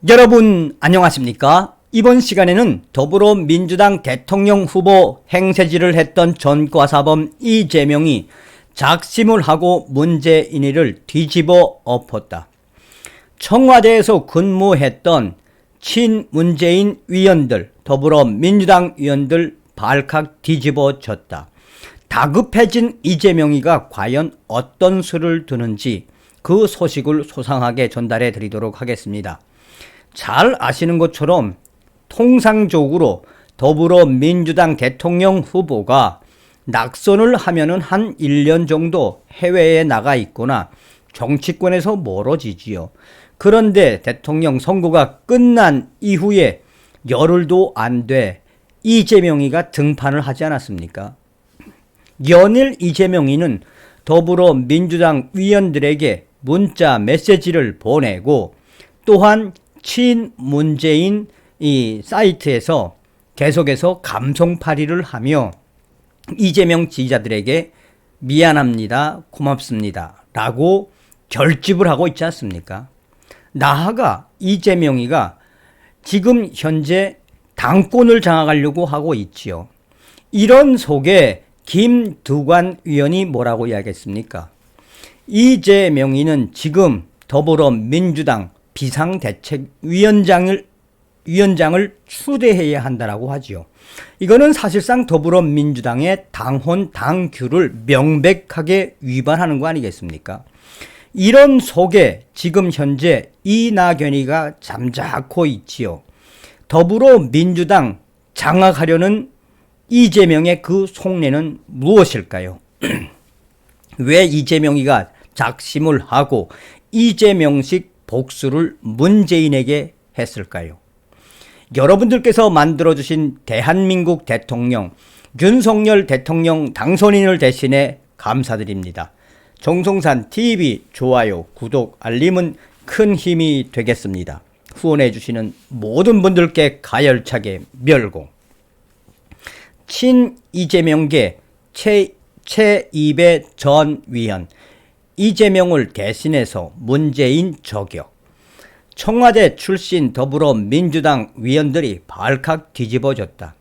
여러분 안녕하십니까? 이번 시간에는 더불어민주당 대통령 후보 행세질을 했던 전과사범 이재명이 작심을 하고 문재인이를 뒤집어 엎었다. 청와대에서 근무했던 친문재인 위원들, 더불어민주당 위원들 발칵 뒤집어졌다. 다급해진 이재명이가 과연 어떤 수를 두는지 그 소식을 소상하게 전달해 드리도록 하겠습니다. 잘 아시는 것처럼 통상적으로 더불어민주당 대통령 후보가 낙선을 하면은 한 1년 정도 해외에 나가 있거나 정치권에서 멀어지지요. 그런데 대통령 선거가 끝난 이후에 열흘도 안 돼 이재명이가 등판을 하지 않았습니까? 연일 이재명이는 더불어민주당 위원들에게 문자 메시지를 보내고 또한 친문재인 이 사이트에서 계속해서 감성팔이를 하며 이재명 지지자들에게 미안합니다, 고맙습니다 라고 결집을 하고 있지 않습니까? 나아가 이재명이가 지금 현재 당권을 장악하려고 하고 있지요. 이런 속에 김두관 위원이 뭐라고 이야기했습니까? 이재명이는 지금 더불어민주당 비상대책위원장을 추대해야 한다라고 하지요. 이거는 사실상 더불어민주당의 당헌 당규를 명백하게 위반하는 거 아니겠습니까? 이런 속에 지금 현재 이낙연이가 잠자코 있지요. 더불어민주당 장악하려는 이재명의 그 속내는 무엇일까요? 왜 이재명이가 작심을 하고 이재명식 복수를 문재인에게 했을까요? 여러분들께서 만들어주신 대한민국 대통령 윤석열 대통령 당선인을 대신해 감사드립니다. 정성산TV 좋아요, 구독, 알림은 큰 힘이 되겠습니다. 후원해 주시는 모든 분들께 가열차게 멸공. 친 이재명계 최이배 전 위원, 이재명을 대신해서 문재인 저격. 청와대 출신 더불어민주당 위원들이 발칵 뒤집어졌다.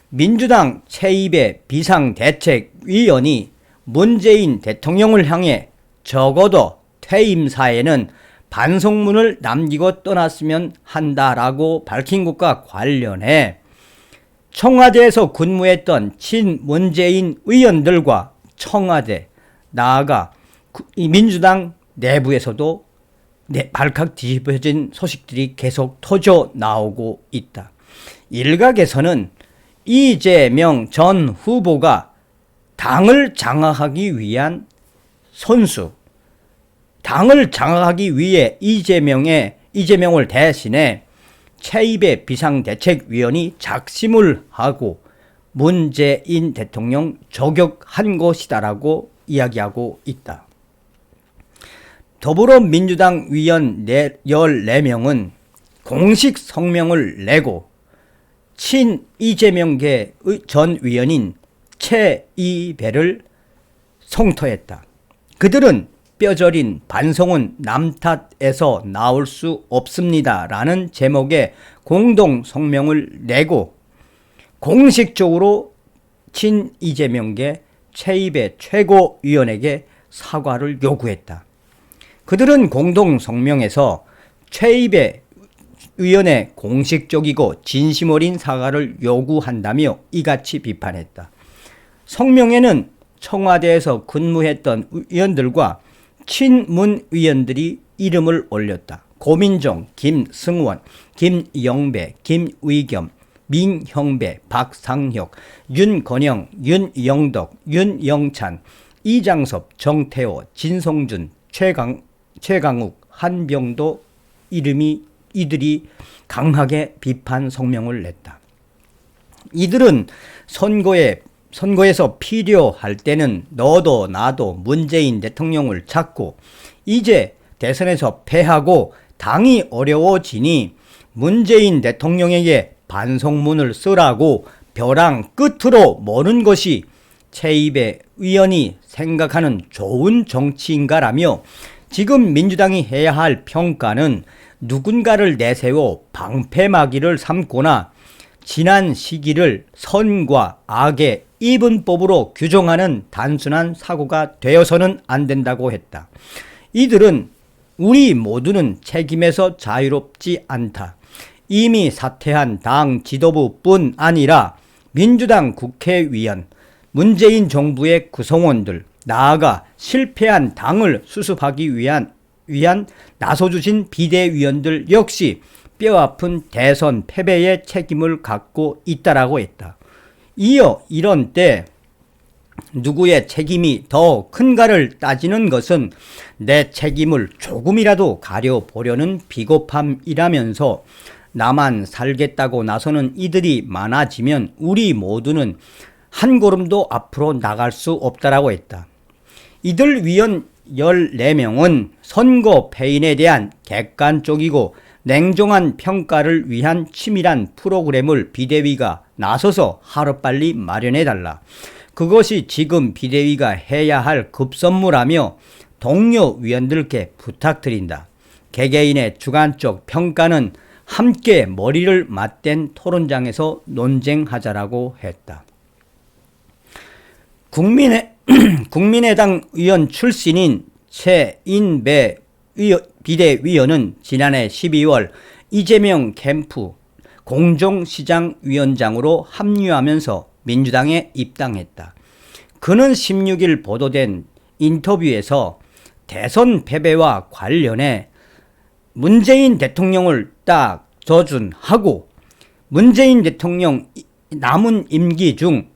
민주당 최이배 비상대책위원이 문재인 대통령을 향해 적어도 퇴임사에는 반성문을 남기고 떠났으면 한다라고 밝힌 것과 관련해 청와대에서 근무했던 친문재인 의원들과 청와대, 나아가 민주당 내부에서도 발칵 뒤집어진 소식들이 계속 터져 나오고 있다. 일각에서는 이재명 전 후보가 당을 장악하기 위한 선수, 당을 장악하기 위해 이재명을 대신해 최이배 비상대책위원이 작심을 하고 문재인 대통령 저격한 것이다라고 이야기하고 있다. 더불어민주당 위원 14명은 공식 성명을 내고 친 이재명계 전 위원인 최이배를 성토했다. 그들은 뼈저린 반성은 남 탓에서 나올 수 없습니다 라는 제목의 공동 성명을 내고 공식적으로 친 이재명계 최이배 최고위원에게 사과를 요구했다. 그들은 공동 성명에서 최이배 위원의 공식적이고 진심 어린 사과를 요구한다며 이같이 비판했다. 성명에는 청와대에서 근무했던 위원들과 친문 위원들이 이름을 올렸다. 고민정, 김승원, 김영배, 김의겸, 민형배, 박상혁, 윤건영, 윤영덕, 윤영찬, 이장섭, 정태호, 진성준, 최강욱, 한병도 이들이 강하게 비판 성명을 냈다. 이들은 선거에서 필요할 때는 너도 나도 문재인 대통령을 찾고 이제 대선에서 패하고 당이 어려워지니 문재인 대통령에게 반성문을 쓰라고 벼랑 끝으로 모는 것이 최이배 의원이 생각하는 좋은 정치인가라며 지금 민주당이 해야 할 평가는 누군가를 내세워 방패막이를 삼거나 지난 시기를 선과 악의 이분법으로 규정하는 단순한 사고가 되어서는 안 된다고 했다. 이들은 우리 모두는 책임에서 자유롭지 않다. 이미 사퇴한 당 지도부뿐 아니라 민주당 국회의원, 문재인 정부의 구성원들, 나아가 실패한 당을 수습하기 위한 나서주신 비대위원들 역시 뼈아픈 대선 패배의 책임을 갖고 있다라고 했다. 이어 이런 때 누구의 책임이 더 큰가를 따지는 것은 내 책임을 조금이라도 가려보려는 비겁함이라면서 나만 살겠다고 나서는 이들이 많아지면 우리 모두는 한 걸음도 앞으로 나갈 수 없다라고 했다. 이들 위원 14명은 선거 패인에 대한 객관적이고 냉정한 평가를 위한 치밀한 프로그램을 비대위가 나서서 하루빨리 마련해달라. 그것이 지금 비대위가 해야 할 급선무라며 동료 위원들께 부탁드린다. 개개인의 주관적 평가는 함께 머리를 맞댄 토론장에서 논쟁하자라고 했다. 국민의당 의원 출신인 최인배 비대위원은 지난해 12월 이재명 캠프 공정시장위원장으로 합류하면서 민주당에 입당했다. 그는 16일 보도된 인터뷰에서 대선 패배와 관련해 문재인 대통령을 딱 저준하고 문재인 대통령 남은 임기 중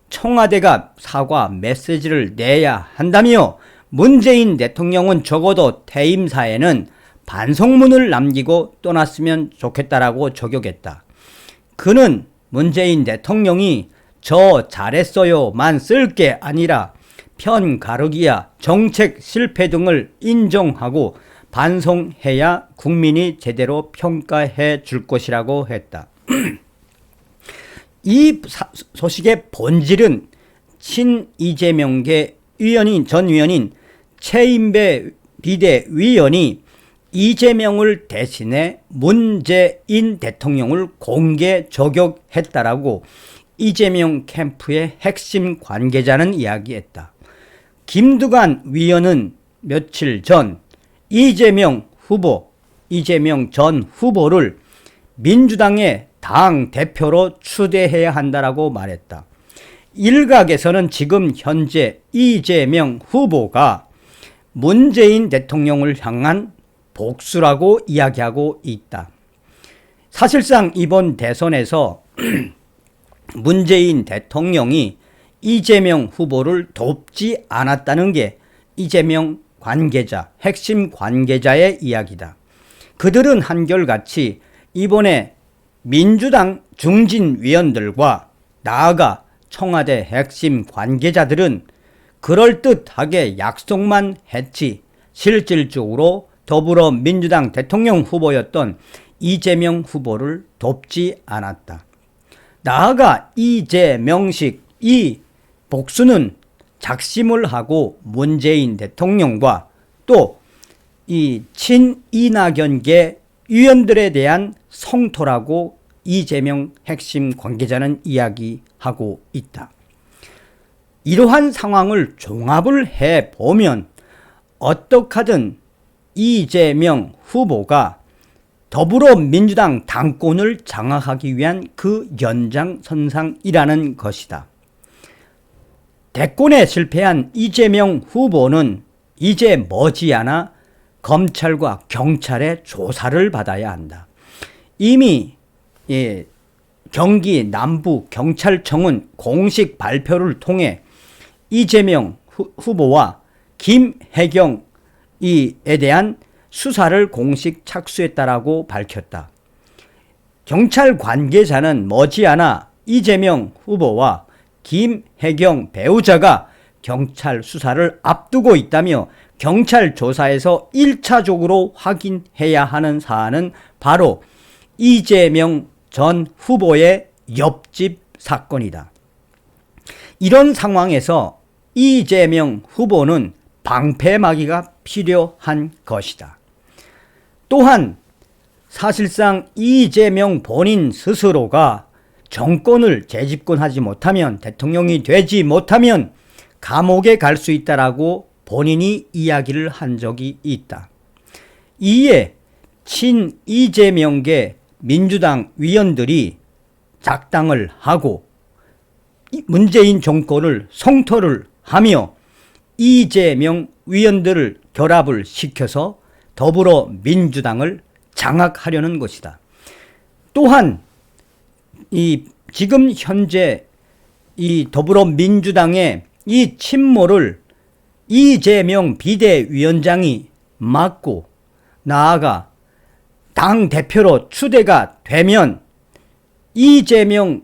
청와대가 사과 메시지를 내야 한다며 문재인 대통령은 적어도 퇴임사에는 반성문을 남기고 떠났으면 좋겠다라고 저격했다. 그는 문재인 대통령이 저 잘했어요만 쓸 게 아니라 편 가르기야 정책 실패 등을 인정하고 반성해야 국민이 제대로 평가해 줄 것이라고 했다. 이 소식의 본질은 친 이재명계 전 위원인 최인배 비대위원이 이재명을 대신해 문재인 대통령을 공개 저격했다라고 이재명 캠프의 핵심 관계자는 이야기했다. 김두관 위원은 며칠 전 이재명 전 후보를 민주당의 당 대표로 추대해야 한다라고 말했다. 일각에서는 지금 현재 이재명 후보가 문재인 대통령을 향한 복수라고 이야기하고 있다. 사실상 이번 대선에서 문재인 대통령이 이재명 후보를 돕지 않았다는 게 이재명 관계자, 핵심 관계자의 이야기다. 그들은 한결같이 이번에 민주당 중진위원들과 나아가 청와대 핵심 관계자들은 그럴듯하게 약속만 했지 실질적으로 더불어민주당 대통령 후보였던 이재명 후보를 돕지 않았다. 나아가 이재명식 이 복수는 작심을 하고 문재인 대통령과 또 이 친이낙연계 위원들에 대한 성토라고 이재명 핵심 관계자는 이야기하고 있다. 이러한 상황을 종합을 해보면 어떡하든 이재명 후보가 더불어민주당 당권을 장악하기 위한 그 연장선상이라는 것이다. 대권에 실패한 이재명 후보는 이제 머지않아 검찰과 경찰의 조사를 받아야 한다. 이미 경기 남부경찰청은 공식 발표를 통해 이재명 후보와 김혜경에 대한 수사를 공식 착수했다라고 밝혔다. 경찰 관계자는 머지않아 이재명 후보와 김혜경 배우자가 경찰 수사를 앞두고 있다며 경찰 조사에서 1차적으로 확인해야 하는 사안은 바로 이재명 전 후보의 옆집 사건이다. 이런 상황에서 이재명 후보는 방패막이가 필요한 것이다. 또한 사실상 이재명 본인 스스로가 정권을 재집권하지 못하면, 대통령이 되지 못하면 감옥에 갈 수 있다라고 본인이 이야기를 한 적이 있다. 이에 친 이재명계 민주당 위원들이 작당을 하고 문재인 정권을 성토를 하며 이재명 위원들을 결합을 시켜서 더불어민주당을 장악하려는 것이다. 또한 지금 현재 이 더불어민주당의 이 침몰을 이재명 비대위원장이 막고 나아가 당대표로 추대가 되면 이재명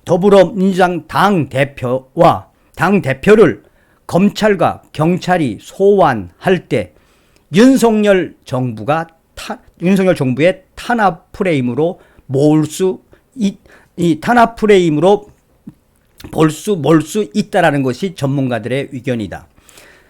더불어민주당 당대표와 당대표를 검찰과 경찰이 소환할 때 윤석열 정부의 탄압 프레임으로 몰 수 있다라는 것이 전문가들의 의견이다.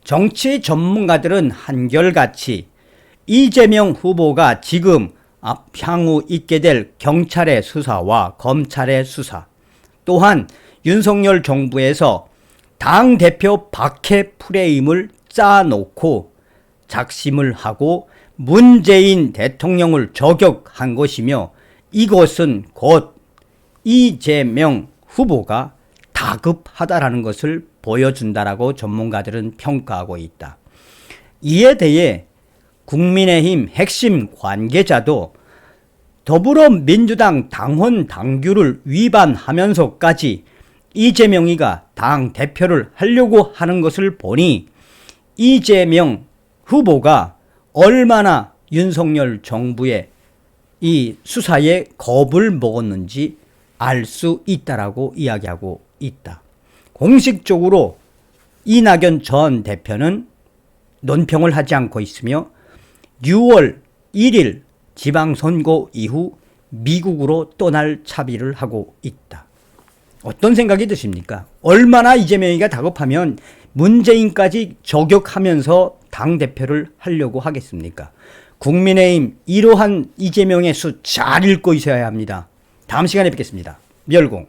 정치 전문가들은 한결같이 이재명 후보가 지금 향후 있게 될 경찰의 수사와 검찰의 수사, 또한 윤석열 정부에서 당대표 박해 프레임을 짜놓고 작심을 하고 문재인 대통령을 저격한 것이며, 이것은 곧 이재명 후보가 다급하다라는 것을 보여준다라고 전문가들은 평가하고 있다. 이에 대해 국민의힘 핵심 관계자도 더불어민주당 당원 당규를 위반하면서까지 이재명이가 당대표를 하려고 하는 것을 보니 이재명 후보가 얼마나 윤석열 정부의 이 수사에 겁을 먹었는지 알 수 있다라고 이야기하고 있다. 공식적으로 이낙연 전 대표는 논평을 하지 않고 있으며 6월 1일 지방선거 이후 미국으로 떠날 차비를 하고 있다. 어떤 생각이 드십니까? 얼마나 이재명이가 다급하면 문재인까지 저격하면서 당대표를 하려고 하겠습니까? 국민의힘 이러한 이재명의 수 잘 읽고 있어야 합니다. 다음 시간에 뵙겠습니다. 멸공.